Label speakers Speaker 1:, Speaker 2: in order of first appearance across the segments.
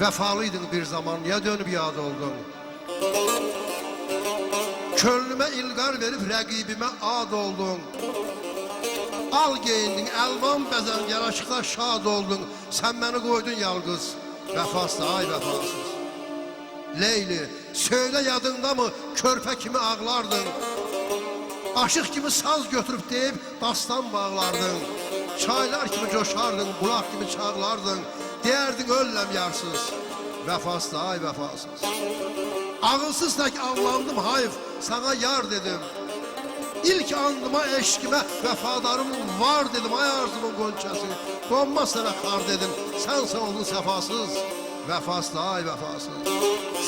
Speaker 1: Vefalıydın bir zaman, niye dönüp yad oldun? Könlüme ilgar verip rəqibime ad oldun. Al geyindin, elvan bəzən, yaraşıqlar şad oldun. Sen beni koydun yalqız, vefasız, ay vefasız. Leyli, söyle yadında mı körpə kimi ağlardın? Aşık gibi saz götürüp deyip dastan bağlardın. Çaylar gibi coşardın, bulaq gibi çağlardın. Deyerdin ölləm yarsız, vefasız, ay vefasız. Ağılsız tek avlandım hayf, sana yar dedim. İlk andıma eşkime vefadarım var dedim. Ay arzumun gonçası, konmaz sana kar dedim. Sen oldun sefasız, vefasız, ay vefasız.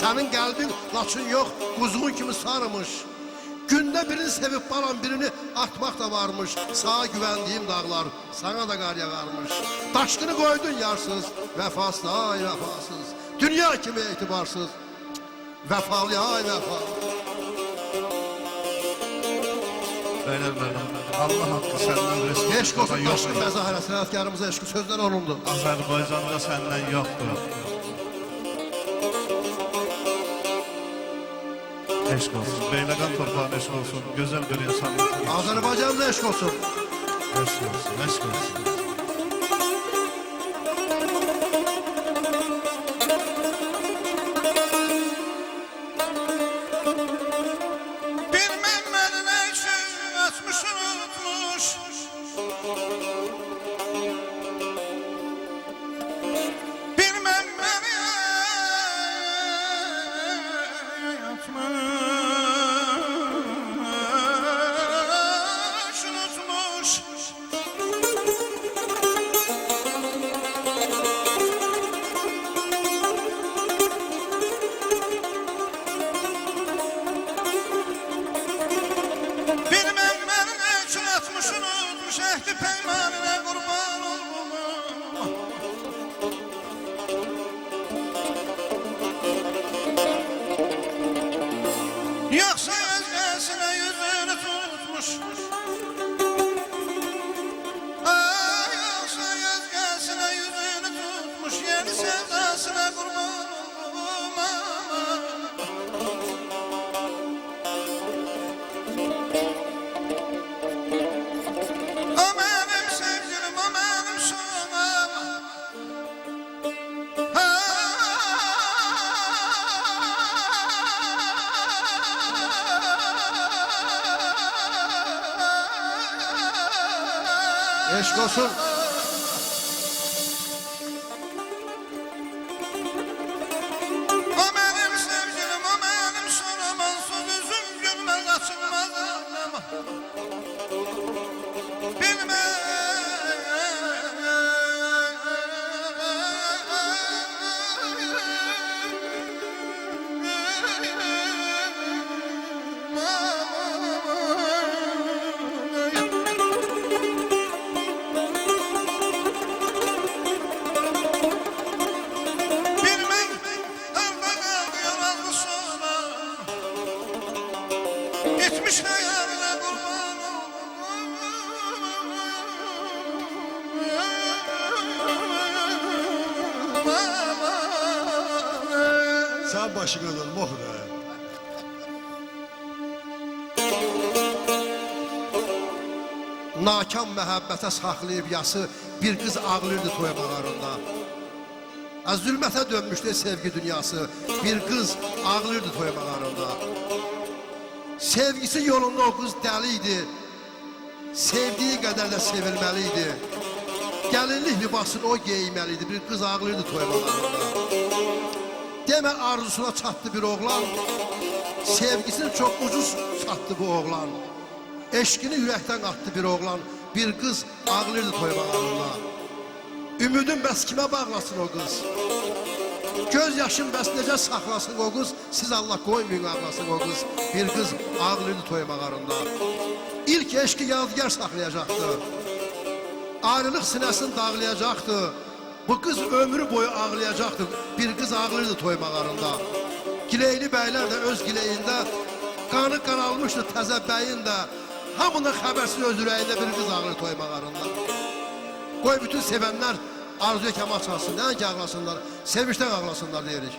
Speaker 1: Senin kalbin laçın yok, kuzgun kimi sarmış. Günde birini sevip baran birini atmak da varmış. Sağa güvendiğim dağlar sana da kar yağarmış. Taşkını koydun yarsız, vefasız, ay vefasız. Dünya kimi itibarsız, vefalı, ay vefalı.
Speaker 2: Beyler Allah hakkı senden resim.
Speaker 1: Eşk olsun taşkın məzahirə, sənətkarımıza eşki sözler onundur.
Speaker 2: Azərbaycanda senden yoktur. Eşk olsun. Beyləqan torpağın eşk olsun. Güzel bir insan.
Speaker 1: Azərbaycan'da eşk olsun.
Speaker 2: Eşk olsun. Eşk olsun.
Speaker 3: Yoksa özgesine yüzünü tutmuş. Ay, yoksa özgesine yüzünü tutmuş. Yeni sevdasına kurban olmam. O benim sevgilim, o benim sonum.
Speaker 1: Eşk olsun.
Speaker 3: O benim sevgilim, o benim sonum. Onsuz üzüm gülmez, açılmaz ağlama. Gitmiş hayalına kurban
Speaker 1: Sen başına dön Mohre. Nakam məhəbbətə saxlayıb yası bir kız ağlırdı toy bağarında. Zülmətə dönmüşdü sevgi dünyası, bir kız ağlırdı toy bağarında. Sevgisi yolunda o kız dəliydi, sevdiği qədər də sevilməliydi. Gəlinlik libasını o geyinməliydi, bir kız ağlırdı toy bağarında. Demə arzusuna çatdı bir oğlan, sevgisini çok ucuz sattı bu oğlan. Eşkini yürekten attı bir oğlan, bir kız ağlırdı toy bağlarında. Ümidin bəs kimə bağlasın o kız? Göz yaşın bəs necə saxlasın o kız? Siz Allah koymayın ağlasın o kız. Bir kız ağlırdı toy bağlarında. İlk eşki yadigar saxlayacaktı. Ayrılıq sinəsini dağlayacaktı. Bu kız ömrü boyu ağlayacaktı. Bir kız ağlırdı toy bağlarında. Gileyli bəylər də öz gileyində, qanı qaralmışdı təzə bəyin də. Hamının xəbərsiz öz ürəyində bir kız ağlır toy bağlarında. Qoy bütün sevenler arzuya kemal çalsın, nəinki ağlasınlar, sevinçdən ağlasınlar deyirik.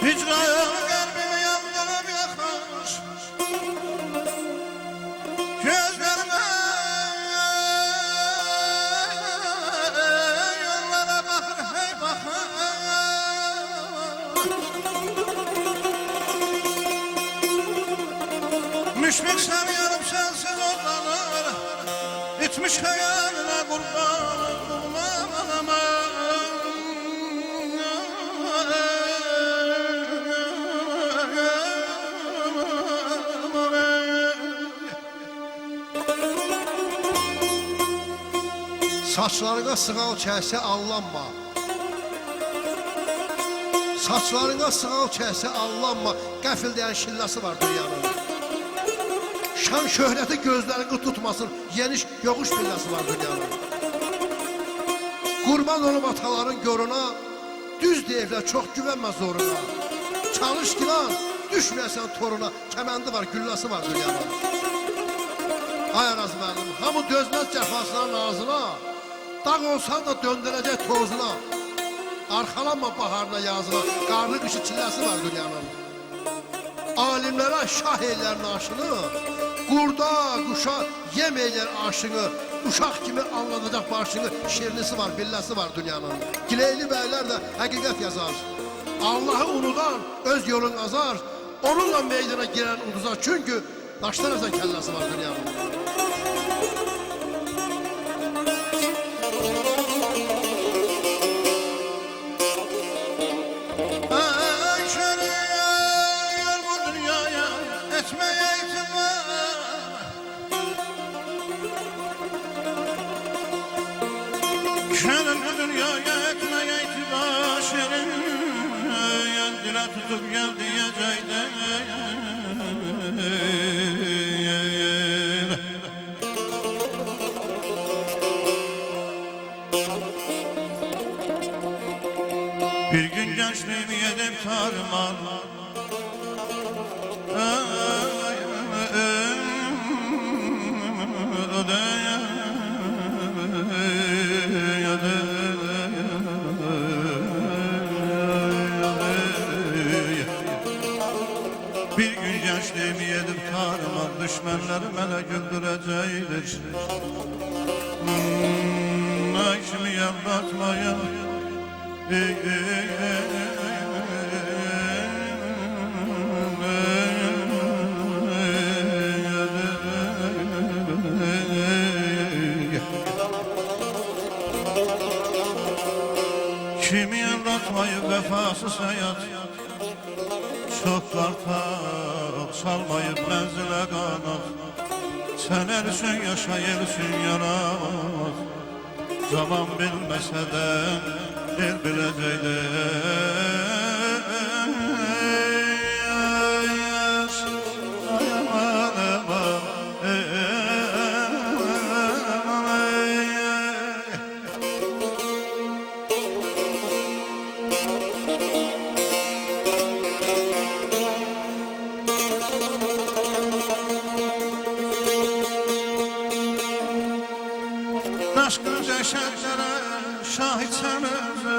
Speaker 3: Hicran kalbimi yandırıp yakmış, gözlerime yollara bakır hey bakır. Müşfik sanıyorum sensiz olanır, itmiş hayalına kurbanım aman.
Speaker 1: Saçlarına sığal çəksə allanma. Saçlarına sığal çəksə allanma. Qəfil deyən şilləsi var dünyanın. Şan şöhrəti gözlərini tutmasın. Yeniş yoxuş pilləsi var dünyanın. Qurban olub ataların göruna, düz deyirlər çox güvənmə zoruna. Çalış ki lan, düşməyəsən toruna. Kəməndi var, gülləsi var dünyanın. Ay Araz müəllim, hamı dözməz cəfasının ağzına. Dağ olsan da döndürəcək tozuna. Arxalanma baharına yazına. Qarlı qışı çilləsi var dünyanın. Alimlərə şah eylər naşını. Qurda, quşa yem eylər aşını. Uşaq kimi anladacaq başını. Şirnisi var, billəsi var dünyanın. Gileyli bəylər də həqiqət yazar. Allahı unudan öz yolun azar. Onunla meydana girən uduzar. Çünki daşdan əzən kəlləsi var dünyanın.
Speaker 3: Şerin bu dünyaya etmeye itibar şerin, dile tutup gel diyecekler. Bir gün gençliğimi yedim tarıman, bir gün gençliğimi yedip tarıman, düşmanları mənə güldürəcəkdir. Kimi yanlatmaya kimi anlatmayı vefasız hayat, çok kartal salmayıp menzile kanat. Sen ersin yaşa yersin yaramaz, zaman bilmese de el bilecekler. Aşkın dehşetlere şahitsen özü,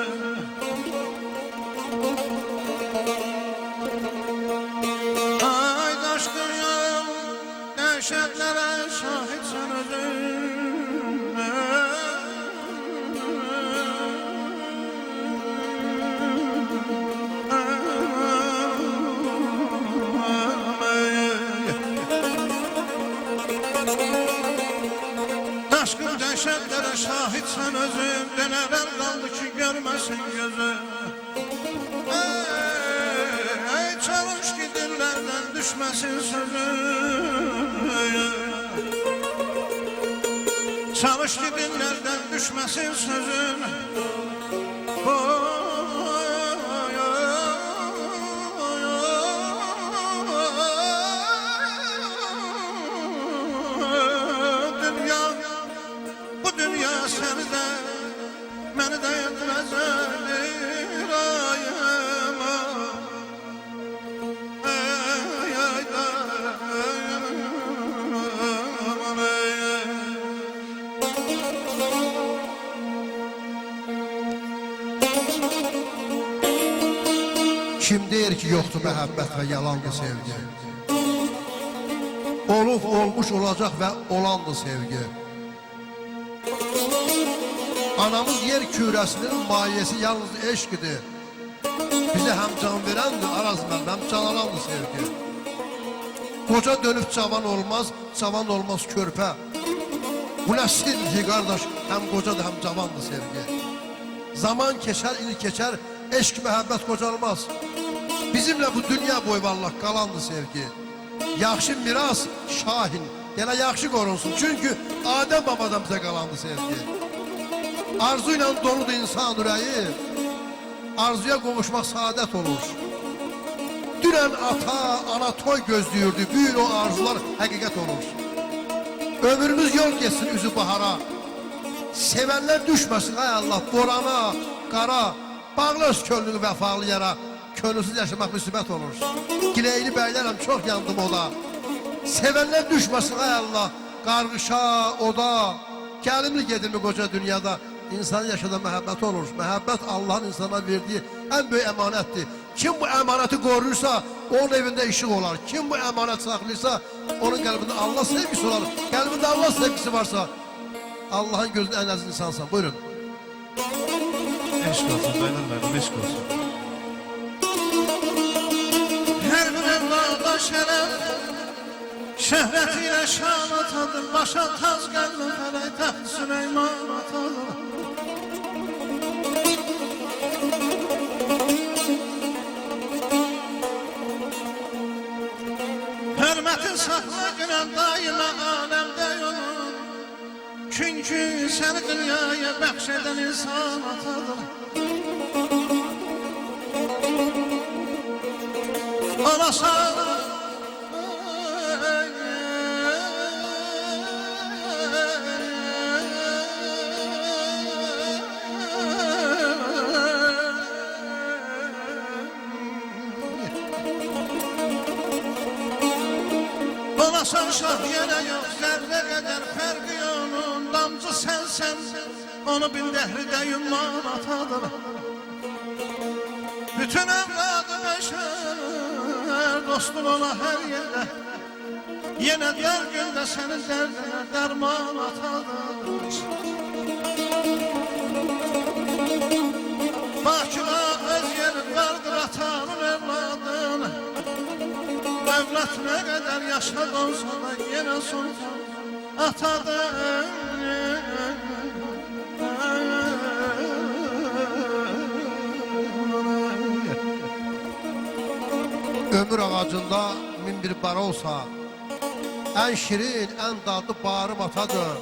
Speaker 3: ay aşkın dehşetlere şahitsen özü. Aşkın dehşetlere şahitsen özüm, neler kaldı ki görmesin gözü. Çalış ki dillerden düşmesin sözü. Çalış ki dillerden düşmesin sözün. Dünya, bu dünya seni de, beni de yetmez öldür ayıma.
Speaker 1: Kim deyir ki yoktur məhəbbət və yalandır sevgi? Olub, olmuş, olacaq və olandır sevgi. Anamız yer kürəsinin maiyesi yalnız eşqidir. Bize həm can verəndir, araz mən, həm can alandır sevgi. Qoca dönüb cavan olmaz, cavan olmaz körpə. Bu nə sildi qardaş, həm qocadır, həm cavandır sevgi. Zaman keçər, il keçər, eşq, məhəbbət qocalmaz. Bizimlə bu dünya boyu vallah qalandır sevgi. Yaxşı miras, şahin, yenə yaxşı qorunsun. Çünkü Adəm babadan bizə qalandı sevgi. Arzu ilə doludur insan ürəyi, arzuya qovuşmaq saadət olur. Dünən ata, ana toy gözləyirdi, büyün o arzular həqiqət olur. Ömrümüz yol geçsin üzü bahara, sevənlər düşməsin ay Allah, borana, qara, bağlı öz könlünü vəfalı yara, könülsüz yaşamaq müsibət olur. Gileyli bəylərəm, çox yandım oda. Sevənlər düşməsin ay Allah, qarğışa, oda, gəlimli gedirmi qoca dünyada, İnsanın yaşadığı məhəbbət olur. Məhəbbət Allah'ın insana verdiği en büyük emanettir. Kim bu emaneti korursa onun evinde ışık olar. Kim bu emanet saklıysa onun kalbinde Allah sevgisi olar. Kalbinde Allah sevgisi varsa Allah'ın gözünde en aziz insansan. Buyurun.
Speaker 2: Eşk olsun, dayanırlar, eşk olsun.
Speaker 3: Her bir evlada şeref, şehvetiyle şan atadır. Başa taz geldi feleyte Süleyman atadır. Hürmetin sakla gülen daima alemde yolun. Çünkü seni dünyaya bəxşeden insan atadır. Olasa Olasan şah yere yok, zerre kadar farkı onun. Damcı sensen, onu bin dehride yumman atadır. Bütün evladı beşer, dostun ola her yerde. Yine diğer günde senin derdine derman atadır. Bakıma öz yerin vardır atanın evladın. Evlat ne kadar yaşad olsa da yine sultan atadır.
Speaker 1: Ömür ağacında min bir bar olsa en şirin, en dadlı bağrım atadır.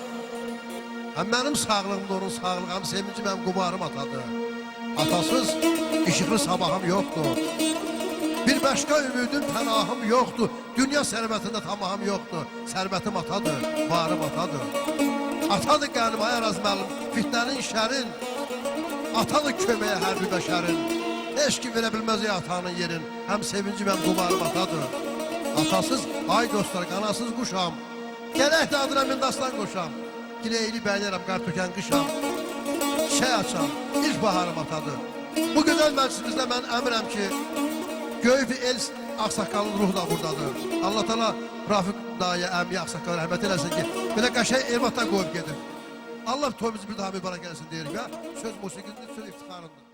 Speaker 1: Hem benim sağlığımda onun sağlığı, hem sevincim, hem kumarım atadır. Atasız ışıklı sabahım yoktu. Bir başka ümidim, pənahım yoktu. Dünya servetinde tamahım yoktu. Servetim atadır, bağrım atadır. Atadır qəlim, ay Arazməlim, fitnenin şərin. Atadır köməyə hər bir bəşərin. Heç kim verə bilməz ya atanın yerin. Hem sevincim, hem kumarım atadır. Atasız, ay dostlar, qanasız quşam. Gələk də adına min dastan qoşam. Gileyli bəylərəm, qar tökən qışam. Şey açam, ilk baharım atadır. Bu gözəl məclisimizdə mən əmirəm ki, Göyüp el aksakalın ruhu da buradadır. Allah Teala Rafiq dayı, əmi aksakalı rəhmət eləsin ki, belə qəşəng elvatdan qoyub gedir. Allah toyumuzu bir daha mübarək eləsin deyirik ya. Söz musiqinin söz iftixarındır.